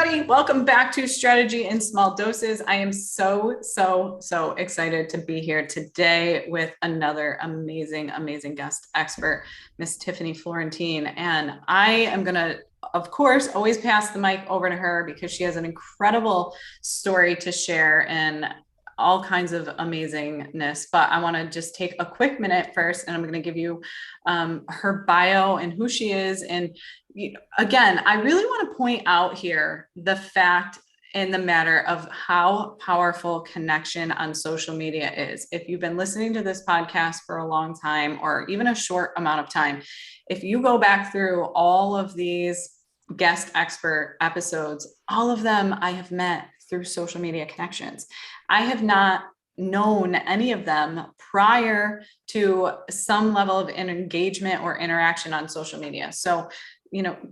everybody. Welcome back to Strategy in Small Doses. I am so excited to be here today with another amazing guest expert, Miss Tiffaney Florentine. And I am going to, of course, always pass the mic over to her because she has an incredible story to share and all kinds of amazingness. But I want to just take a quick minute first, and I'm going to give you her bio and who she is. And again, I really want to point out here the fact and the matter of how powerful connection on social media is. If you've been listening to this podcast for a long time, or even a short amount of time, if you go back through all of these guest expert episodes, all of them I have met through social media connections. I have not known any of them prior to some level of engagement or interaction on social media. So,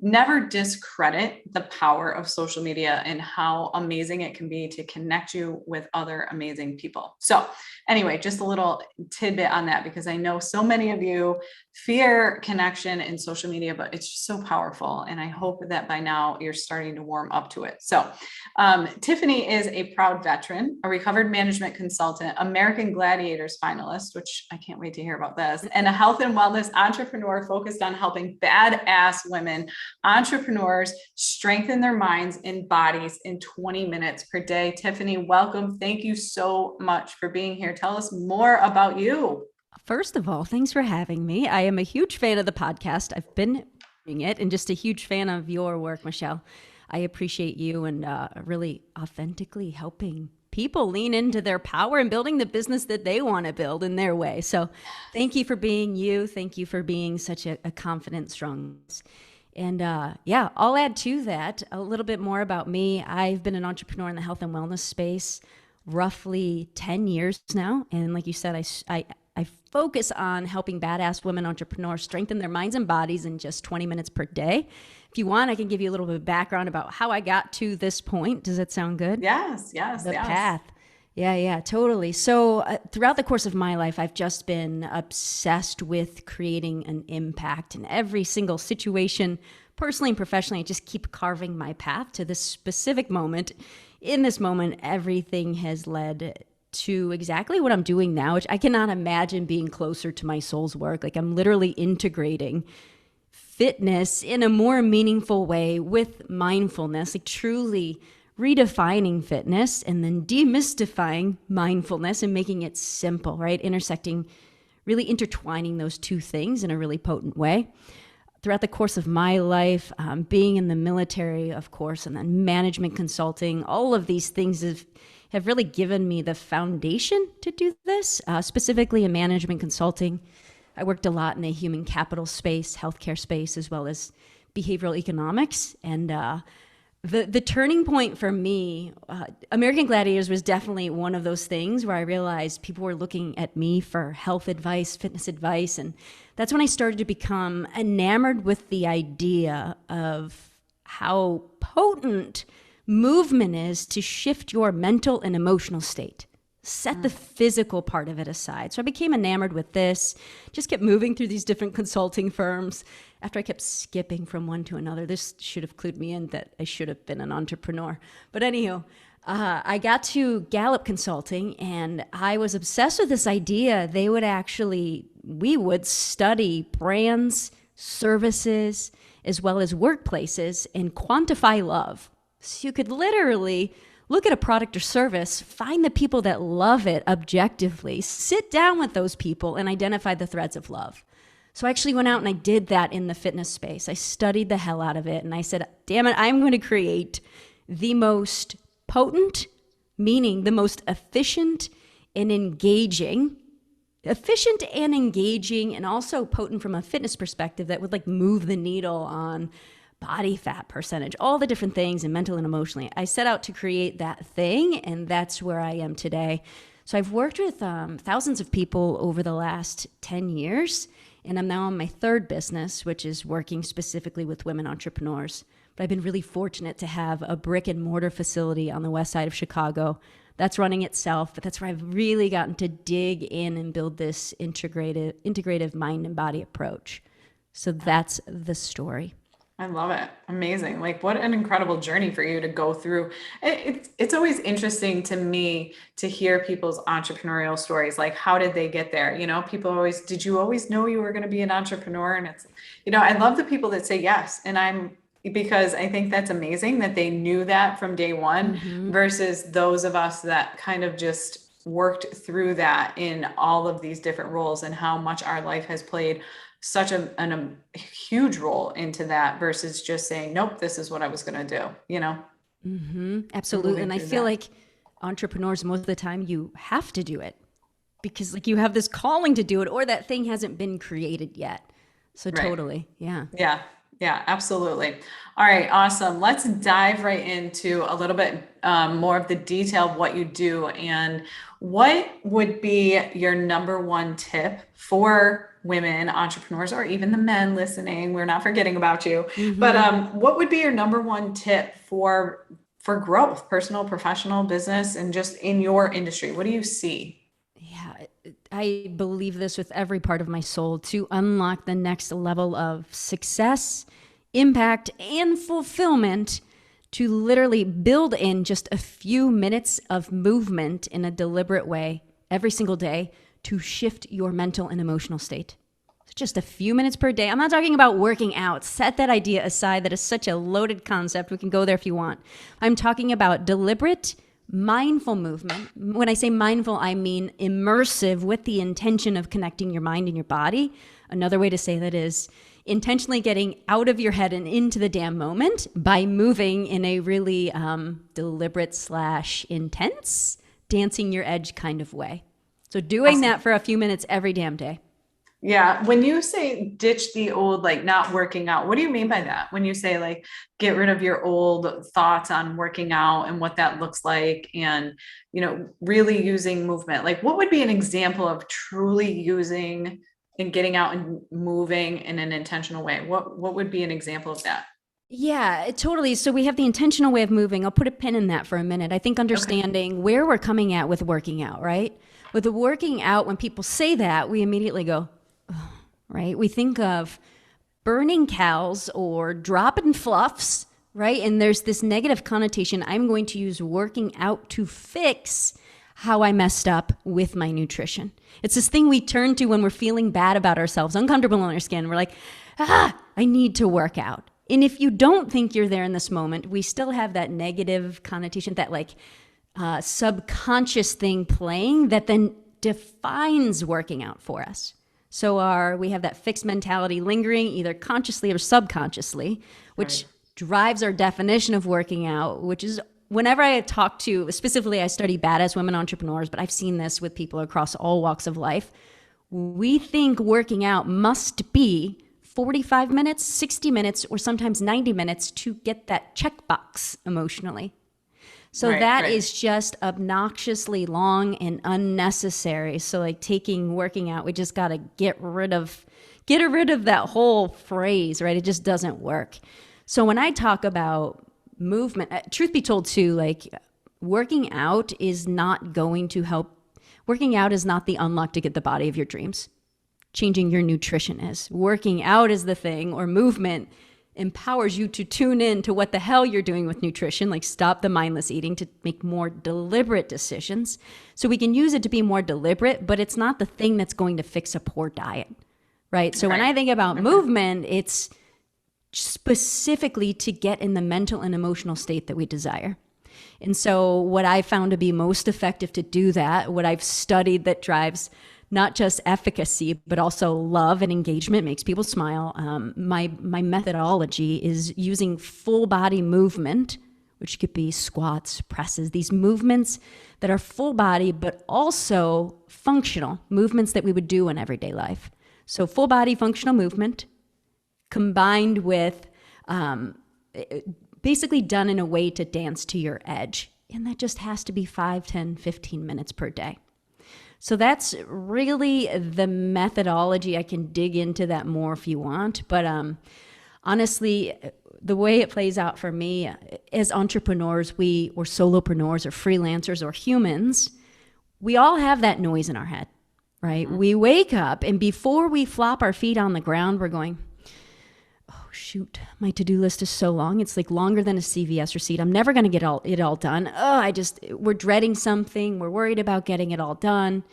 never discredit the power of social media and how amazing it can be to connect you with other amazing people. So anyway, just a little tidbit on that, because I know so many of you fear connection in social media, but it's just so powerful. And I hope that by now you're starting to warm up to it. So Tiffaney is a proud veteran, a recovered management consultant, American Gladiators finalist, which I can't wait to hear about this, and a health and wellness entrepreneur focused on helping badass women entrepreneurs strengthen their minds and bodies in 20 minutes per day. Tiffaney, welcome. Thank you so much for being here. Tell us more about you. First of all, thanks for having me. I am a huge fan of the podcast. I've been doing it, and just a huge fan of your work, Michelle. I appreciate you and really authentically helping people lean into their power and building the business that they want to build in their way. So thank you for being you. Thank you for being such a confident, strong. And I'll add to that a little bit more about me. I've been an entrepreneur in the health and wellness space roughly 10 years now. And like you said, I focus on helping badass women entrepreneurs strengthen their minds and bodies in just 20 minutes per day. If you want, I can give you a little bit of background about how I got to this point. Does that sound good? Yes. Path. Yeah, totally. So throughout the course of my life, I've just been obsessed with creating an impact in every single situation, personally and professionally. I just keep carving my path to this specific moment. In this moment, everything has led to exactly what I'm doing now, which I cannot imagine being closer to my soul's work. Like, I'm literally integrating fitness in a more meaningful way with mindfulness, like truly redefining fitness and then demystifying mindfulness and making it simple, right? Intersecting, really intertwining those two things in a really potent way. Throughout the course of my life, being in the military, of course, and then management consulting, all of these things have really given me the foundation to do this, specifically in management consulting. I worked a lot in the human capital space, healthcare space, as well as behavioral economics. And the turning point for me, American Gladiators was definitely one of those things where I realized people were looking at me for health advice, fitness advice. And that's when I started to become enamored with the idea of how potent movement is to shift your mental and emotional state. Set the physical part of it aside. So I became enamored with this, just kept moving through these different consulting firms. After I kept skipping from one to another, this should have clued me in that I should have been an entrepreneur. But anywho, I got to Gallup Consulting, and I was obsessed with this idea. We would study brands, services, as well as workplaces and quantify love. So you could literally look at a product or service, find the people that love it objectively, sit down with those people and identify the threads of love. So I actually went out and I did that in the fitness space. I studied the hell out of it. And I said, damn it, I'm going to create the most potent, meaning the most efficient and engaging, and also potent from a fitness perspective that would move the needle on body fat percentage, all the different things, and mental and emotionally. I set out to create that thing, and that's where I am today. So I've worked with thousands of people over the last 10 years, and I'm now on my third business, which is working specifically with women entrepreneurs. But I've been really fortunate to have a brick and mortar facility on the west side of Chicago that's running itself, but that's where I've really gotten to dig in and build this integrative mind and body approach. So that's the story. I love it. Amazing. Like what an incredible journey for you to go through. It's always interesting to me to hear people's entrepreneurial stories. Like how did they get there? You know, people always, did you always know you were going to be an entrepreneur? And it's, I love the people that say yes. And because I think that's amazing that they knew that from day one Mm-hmm. versus those of us that kind of just worked through that in all of these different roles and how much our life has played such a huge role into that versus just saying, nope, this is what I was going to do, Mm-hmm. and Absolutely. moving And I through feel that. like entrepreneurs, most of the time, you have to do it because like you have this calling to do it or that thing hasn't been created yet. So Right. totally. Yeah. Yeah. Yeah, absolutely. All right. Awesome. Let's dive right into a little bit more of the detail of what you do and what would be your number one tip for women entrepreneurs or even the men listening. We're not forgetting about you, but Mm-hmm. what would be your number one tip for growth, personal, professional, business, and just in your industry? What do you see? Yeah, I believe this with every part of my soul to unlock the next level of success, impact, and fulfillment to literally build in just a few minutes of movement in a deliberate way every single day to shift your mental and emotional state. Just a few minutes per day. I'm not talking about working out. Set that idea aside. That is such a loaded concept. We can go there if you want. I'm talking about deliberate, mindful movement. When I say mindful, I mean immersive with the intention of connecting your mind and your body. Another way to say that is intentionally getting out of your head and into the damn moment by moving in a really deliberate slash intense, dancing your edge kind of way. So doing Awesome. that for a few minutes every damn day. Yeah. When you say ditch the old, like not working out, what do you mean by that? When you say like get rid of your old thoughts on working out and what that looks like and, really using movement, like what would be an example of truly using and getting out and moving in an intentional way? What would be an example of that? Yeah, totally. So we have the intentional way of moving. I'll put a pin in that for a minute. I think Okay. understanding where we're coming at with working out, right? With the working out, when people say that, we immediately go, right? We think of burning cows or dropping fluffs, right? And there's this negative connotation. I'm going to use working out to fix how I messed up with my nutrition. It's this thing we turn to when we're feeling bad about ourselves, uncomfortable in our skin. We're like, I need to work out. And if you don't think you're there in this moment, we still have that negative connotation, that like subconscious thing playing that then defines working out for us. So we have that fixed mentality lingering either consciously or subconsciously, Right. which drives our definition of working out, which is whenever I talk to, specifically I study badass women entrepreneurs, but I've seen this with people across all walks of life. We think working out must be 45 minutes, 60 minutes, or sometimes 90 minutes to get that checkbox emotionally. So Right. that Right. is just obnoxiously long and unnecessary. So like taking working out, we just got to get rid of that whole phrase, right? It just doesn't work. So when I talk about movement, truth be told too, like working out is not going to help. Working out is not the unlock to get the body of your dreams. Changing your nutrition is. Working out is the thing, or movement empowers you to tune in to what the hell you're doing with nutrition, like stop the mindless eating to make more deliberate decisions. So we can use it to be more deliberate, but it's not the thing that's going to fix a poor diet, right? So when Right. I think about Okay. movement, it's specifically to get in the mental and emotional state that we desire. And so what I found to be most effective to do that, what I've studied that drives not just efficacy, but also love and engagement, makes people smile. My methodology is using full body movement, which could be squats, presses, these movements that are full body, but also functional movements that we would do in everyday life. So full body functional movement combined with basically done in a way to dance to your edge. And that just has to be 5, 10, 15 minutes per day. So that's really the methodology. I can dig into that more if you want. But honestly, the way it plays out for me as entrepreneurs, or solopreneurs or freelancers or humans, we all have that noise in our head, right? Mhm. We wake up and before we flop our feet on the ground, we're going, shoot, my to-do list is so long. It's like longer than a CVS receipt. I'm never going to get it all done. We're dreading something. We're worried about getting it all done.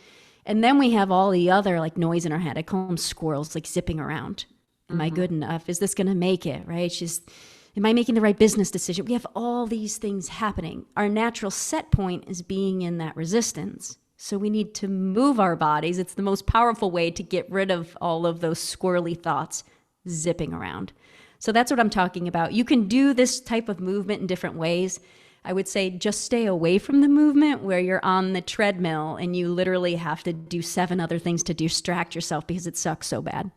And then we have all the other like noise in our head. I call them squirrels, like zipping around. Am I good enough? Is this going to make it? Right? Am I making the right business decision? We have all these things happening. Our natural set point is being in that resistance. So we need to move our bodies. It's the most powerful way to get rid of all of those squirrely thoughts zipping around. So that's what I'm talking about. You can do this type of movement in different ways. I would say just stay away from the movement where you're on the treadmill and you literally have to do 7 other things to distract yourself because it sucks so bad.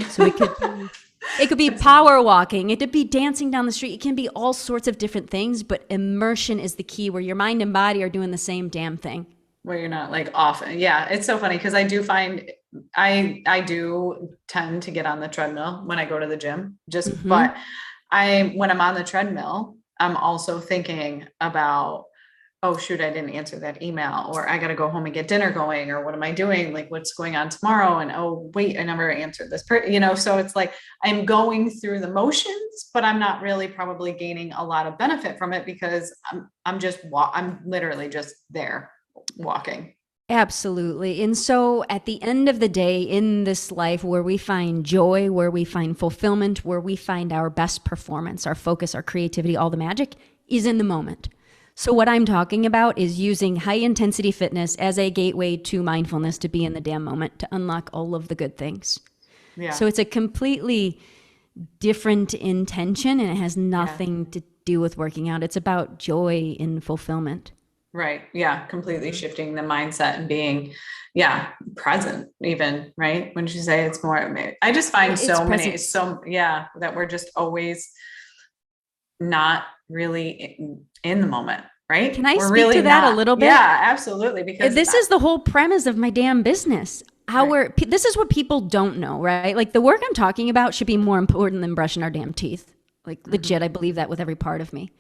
So it could be power walking. It could be dancing down the street. It can be all sorts of different things, but immersion is the key where your mind and body are doing the same damn thing. Where you're not like off. Yeah. It's so funny because I do find I do tend to get on the treadmill when I go to the gym but when I'm on the treadmill, I'm also thinking about, oh shoot, I didn't answer that email, or I got to go home and get dinner going, or what am I doing? Like what's going on tomorrow? And oh wait, I never answered this, so it's like, I'm going through the motions, but I'm not really probably gaining a lot of benefit from it because I'm literally just there walking. Absolutely. And so at the end of the day in this life where we find joy, where we find fulfillment, where we find our best performance, our focus, our creativity, all the magic is in the moment. So what I'm talking about is using high intensity fitness as a gateway to mindfulness, to be in the damn moment, to unlock all of the good things. Yeah. So it's a completely different intention and it has nothing to do with working out. It's about joy and fulfillment. Right. Yeah. Completely shifting the mindset and being, present even, right? When you say it's more, I just find that we're just always not really in the moment. Right. Can I speak to that a little bit? Yeah, absolutely. Because this is the whole premise of my damn business. This is what people don't know, right? Like the work I'm talking about should be more important than brushing our damn teeth. Like legit, I believe that with every part of me.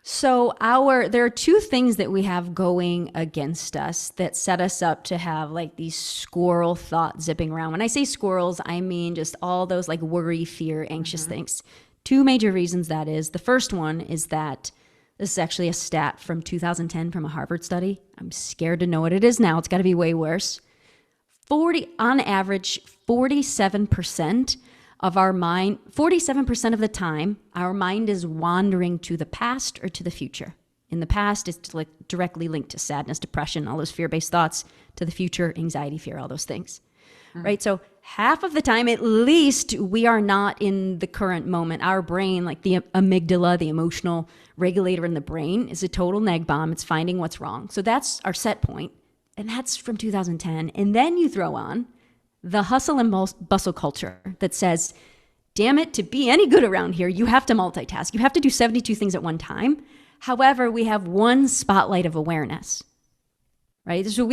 So there are 2 things that we have going against us that set us up to have like these squirrel thoughts zipping around. When I say squirrels, I mean just all those like worry, fear, anxious things. 2 major reasons that is. The first one is that this is actually a stat from 2010 from a Harvard study. I'm scared to know what it is now. It's got to be way worse. On average, 47% of our mind, 47% of the time, our mind is wandering to the past or to the future. In the past, it's like directly linked to sadness, depression, all those fear-based thoughts. To the future, anxiety, fear, all those things. Right? So half of the time, at least, we are not in the current moment. Our brain, like the amygdala, the emotional regulator in the brain, is a total neg bomb. It's finding what's wrong. So that's our set point. And that's from 2010. And then you throw on the hustle and bustle culture that says, damn it, to be any good around here, you have to multitask. You have to do 72 things at one time. However, we have one spotlight of awareness, right? So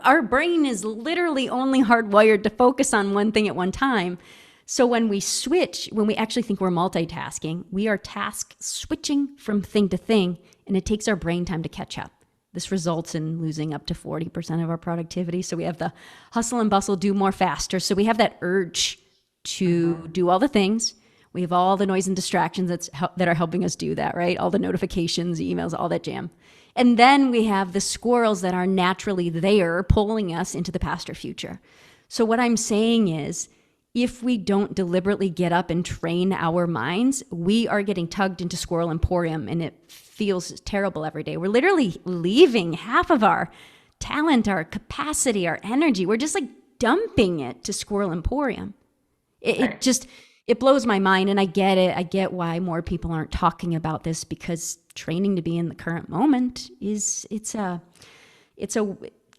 our brain is literally only hardwired to focus on one thing at one time. So when we actually think we're multitasking, we are task switching from thing to thing, and it takes our brain time to catch up. This results in losing up to 40% of our productivity. So we have the hustle and bustle, do more faster. So we have that urge to do all the things. We have all the noise and distractions that are helping us do that, right? All the notifications, emails, all that jam. And then we have the squirrels that are naturally there pulling us into the past or future. So what I'm saying is, if we don't deliberately get up and train our minds, we are getting tugged into Squirrel Emporium, and it feels terrible every day. We're literally leaving half of our talent, our capacity, our energy. We're just like dumping it to Squirrel Emporium. It blows my mind, and I get it. I get why more people aren't talking about this, because training to be in the current moment it's a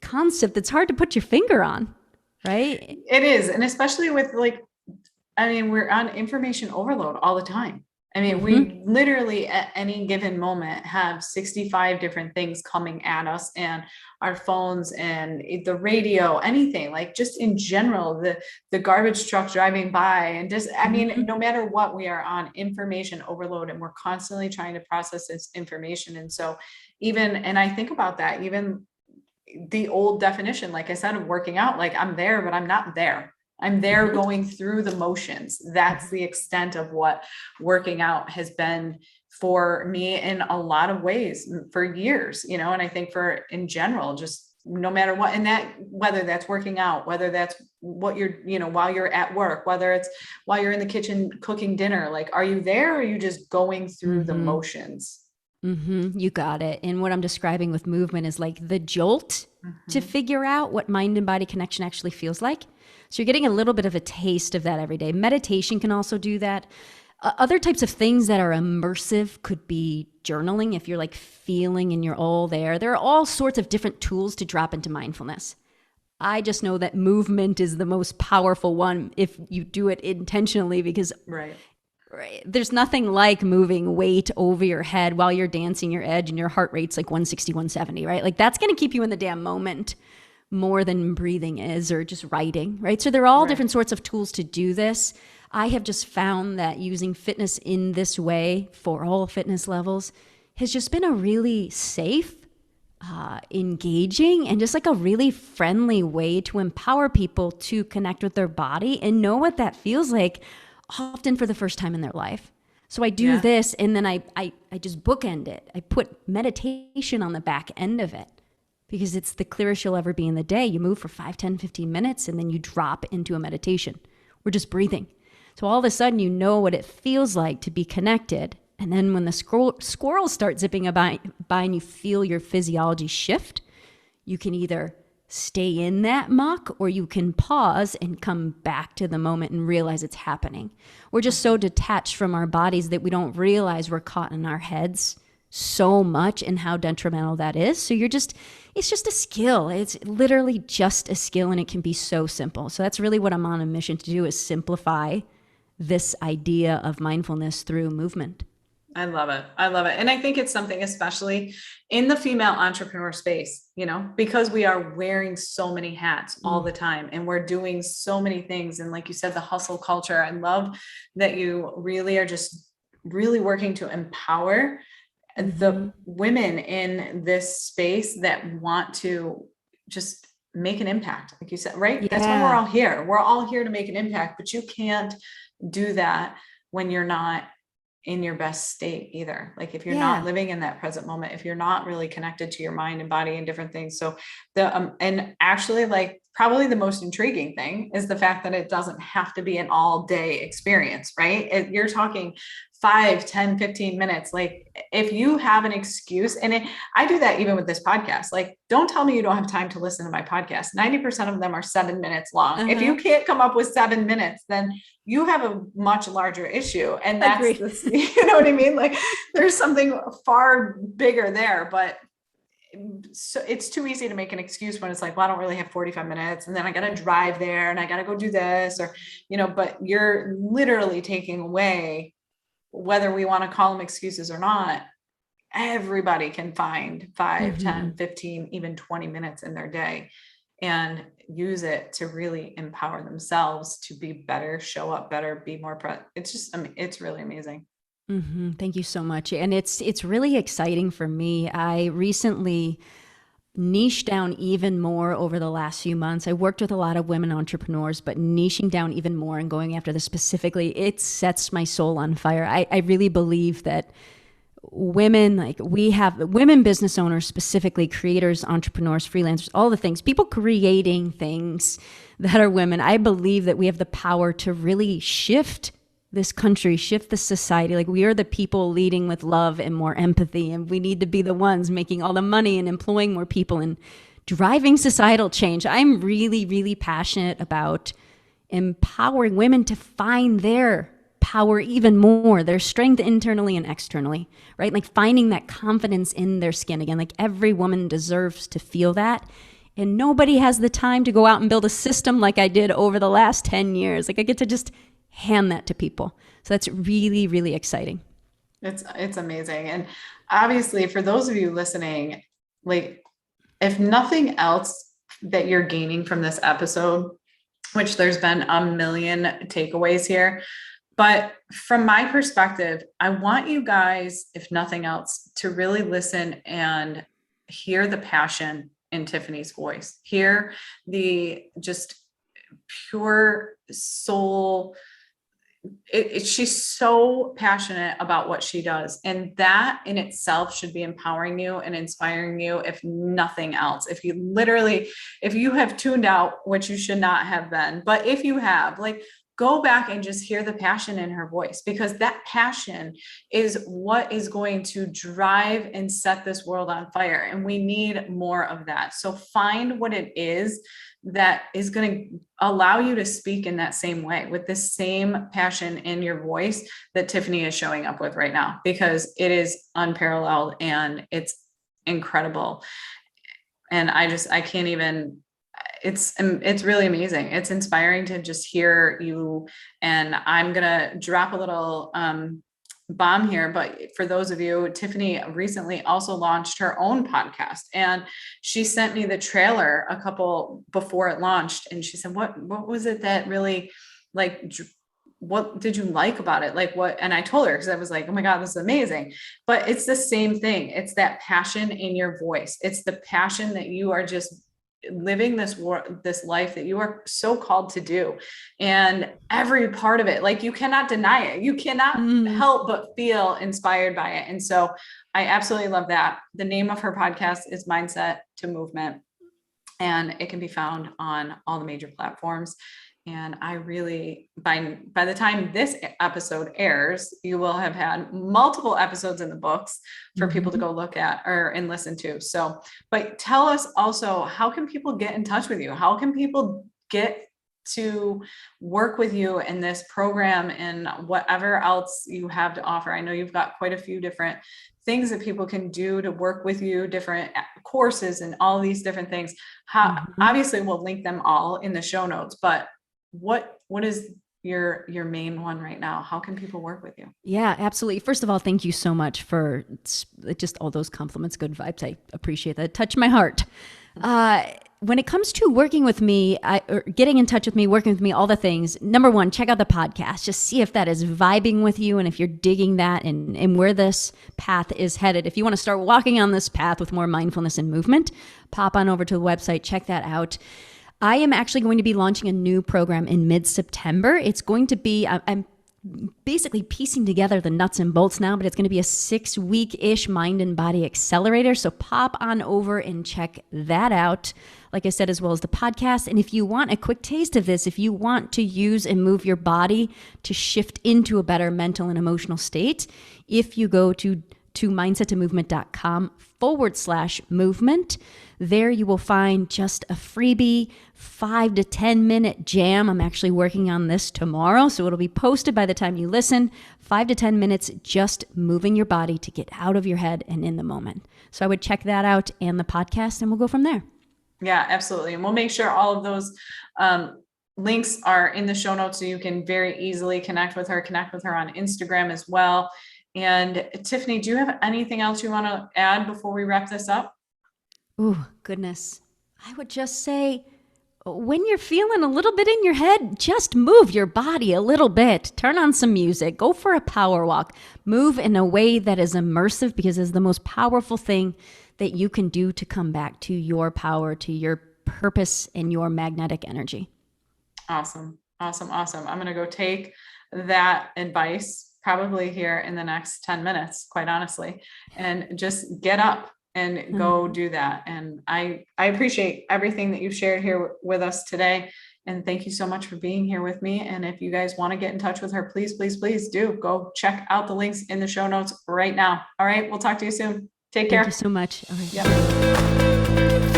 concept that's hard to put your finger on. Right? It is. And especially with we're on information overload all the time. We literally at any given moment have 65 different things coming at us, and our phones and the radio, anything, like just in general, the garbage truck driving by, and just, no matter what, we are on information overload, and we're constantly trying to process this information. And so and I think about that, even the old definition, like I said, of working out, like I'm there, but I'm not there. I'm there going through the motions. That's the extent of what working out has been for me in a lot of ways for years, and I think for in general, just no matter what, and that whether that's working out, whether that's what you're, while you're at work, whether it's while you're in the kitchen cooking dinner, like, are you there or are you just going through the motions? You got it. And what I'm describing with movement is like the jolt to figure out what mind and body connection actually feels like. So you're getting a little bit of a taste of that every day. Meditation can also do that. Other types of things that are immersive could be journaling. If you're like feeling and you're all there, there are all sorts of different tools to drop into mindfulness. I just know that movement is the most powerful one if you do it intentionally, because Right. there's nothing like moving weight over your head while you're dancing your edge and your heart rate's like 160, 170, right? Like that's going to keep you in the damn moment more than breathing is, or just writing, right? So there are all different sorts of tools to do this. I have just found that using fitness in this way for all fitness levels has just been a really safe, engaging, and just like a really friendly way to empower people to connect with their body and know what that feels like, often for the first time in their life. So I do this, and then I just bookend it. I put meditation on the back end of it, because it's the clearest you'll ever be in the day. You move for 5, 10, 15 minutes, and then you drop into a meditation. We're just breathing. So all of a sudden, you know what it feels like to be connected. And then when the squirrels start zipping by and you feel your physiology shift, you can either stay in that muck or you can pause and come back to the moment and realize it's happening. We're just so detached from our bodies that we don't realize we're caught in our heads so much and how detrimental that is. So it's just a skill. It's literally just a skill, and it can be so simple. So that's really what I'm on a mission to do, is simplify this idea of mindfulness through movement. I love it. I love it. And I think it's something, especially in the female entrepreneur space, because we are wearing so many hats all the time and we're doing so many things. And like you said, the hustle culture, I love that you really are just really working to empower the women in this space that want to just make an impact. Like you said, right? That's why we're all here. We're all here to make an impact, but you can't do that when you're not in your best state either. Like if you're not living in that present moment, if you're not really connected to your mind and body and different things. So and actually, like, probably the most intriguing thing is the fact that it doesn't have to be an all day experience, right? You're talking 5, 10, 15 minutes. Like if you have an excuse, and I do that even with this podcast, like, don't tell me you don't have time to listen to my podcast. 90% of them are 7 minutes long. If you can't come up with 7 minutes, then you have a much larger issue. And that's this, you know what I mean? Like there's something far bigger there, but so it's too easy to make an excuse when it's like, well, I don't really have 45 minutes and then I got to drive there and I got to go do this, or, but you're literally taking away, whether we want to call them excuses or not. Everybody can find 5, 10, 15, even 20 minutes in their day and use it to really empower themselves to be better, show up better, be more it's just, it's really amazing. Thank you so much. And it's really exciting for me. I recently niched down even more over the last few months. I worked with a lot of women entrepreneurs, but niching down even more and going after this specifically, it sets my soul on fire. I really believe that women, like we have women business owners, specifically creators, entrepreneurs, freelancers, all the things, people creating things that are women. I believe that we have the power to really shift this country, shift the society. Like we are the people leading with love and more empathy, and we need to be the ones making all the money and employing more people and driving societal change. I'm really, really passionate about empowering women to find their power even more, their strength internally and externally, right? Like finding that confidence in their skin again. Like every woman deserves to feel that. And nobody has the time to go out and build a system like I did over the last 10 years. Like I get to just hand that to people. So that's really, really exciting. It's amazing. And obviously for those of you listening, like if nothing else that you're gaining from this episode, which there's been a million takeaways here, but from my perspective, I want you guys, if nothing else, to really listen and hear the passion in Tiffaneys voice, hear the just pure soul. She's so passionate about what she does. And that in itself should be empowering you and inspiring you, if nothing else. If you have tuned out, which you should not have been, but if you have, like, go back and just hear the passion in her voice, because that passion is what is going to drive and set this world on fire. And we need more of that. So find what it is that is going to allow you to speak in that same way, with the same passion in your voice that Tiffaney is showing up with right now, because it is unparalleled and it's incredible. And I can't even, it's really amazing. It's inspiring to just hear you. And I'm going to drop a little bomb here, but for those of you, Tiffaney recently also launched her own podcast, and she sent me the trailer a couple before it launched. And she said, what was it that really, like, what did you like about it? Like what? And I told her, because I was like, oh my God, this is amazing. But it's the same thing. It's that passion in your voice. It's the passion that you are just living this life that you are so called to do, and every part of it, like, you cannot deny it. You cannot help but feel inspired by it. And so I absolutely love that. The name of her podcast is Mindset to Movement, and it can be found on all the major platforms. And I really, by the time this episode airs, you will have had multiple episodes in the books for people to go look at and listen to. So, but tell us also, how can people get in touch with you? How can people get to work with you in this program and whatever else you have to offer? I know you've got quite a few different things that people can do to work with you, different courses and all these different things. Obviously we'll link them all in the show notes, but what is your main one right now? How can people work with you? Yeah, absolutely. First of all, thank you so much for just all those compliments, good vibes. I appreciate that. It touched my heart. When it comes to working with me, or getting in touch with me, working with me, all the things, number one, check out the podcast. Just see if that is vibing with you and if you're digging that and where this path is headed. If you want to start walking on this path with more mindfulness and movement, pop on over to the website, check that out. I am actually going to be launching a new program in mid-September. It's going to be, I'm basically piecing together the nuts and bolts now, but it's going to be a 6-week-ish mind and body accelerator. So pop on over and check that out. Like I said, as well as the podcast. And if you want a quick taste of this, if you want to use and move your body to shift into a better mental and emotional state, if you go to mindsettomovement.com/movement. There you will find just a freebie 5 to 10 minute jam. I'm actually working on this tomorrow, so it'll be posted by the time you listen. 5 to 10 minutes just moving your body to get out of your head and in the moment. So I would check that out and the podcast, and we'll go from there. Yeah, absolutely. And we'll make sure all of those links are in the show notes, so you can very easily connect with her on Instagram as well. And Tiffaney, do you have anything else you want to add before we wrap this up? Oh, goodness. I would just say, when you're feeling a little bit in your head, just move your body a little bit. Turn on some music. Go for a power walk. Move in a way that is immersive, because it's the most powerful thing that you can do to come back to your power, to your purpose and your magnetic energy. Awesome. Awesome. Awesome. I'm going to go take that advice probably here in the next 10 minutes, quite honestly, and just get up and go do that. And I appreciate everything that you've shared here with us today. And thank you so much for being here with me. And if you guys want to get in touch with her, please, please, please do go check out the links in the show notes right now. All right. We'll talk to you soon. Take care. Thank you so much. Yep.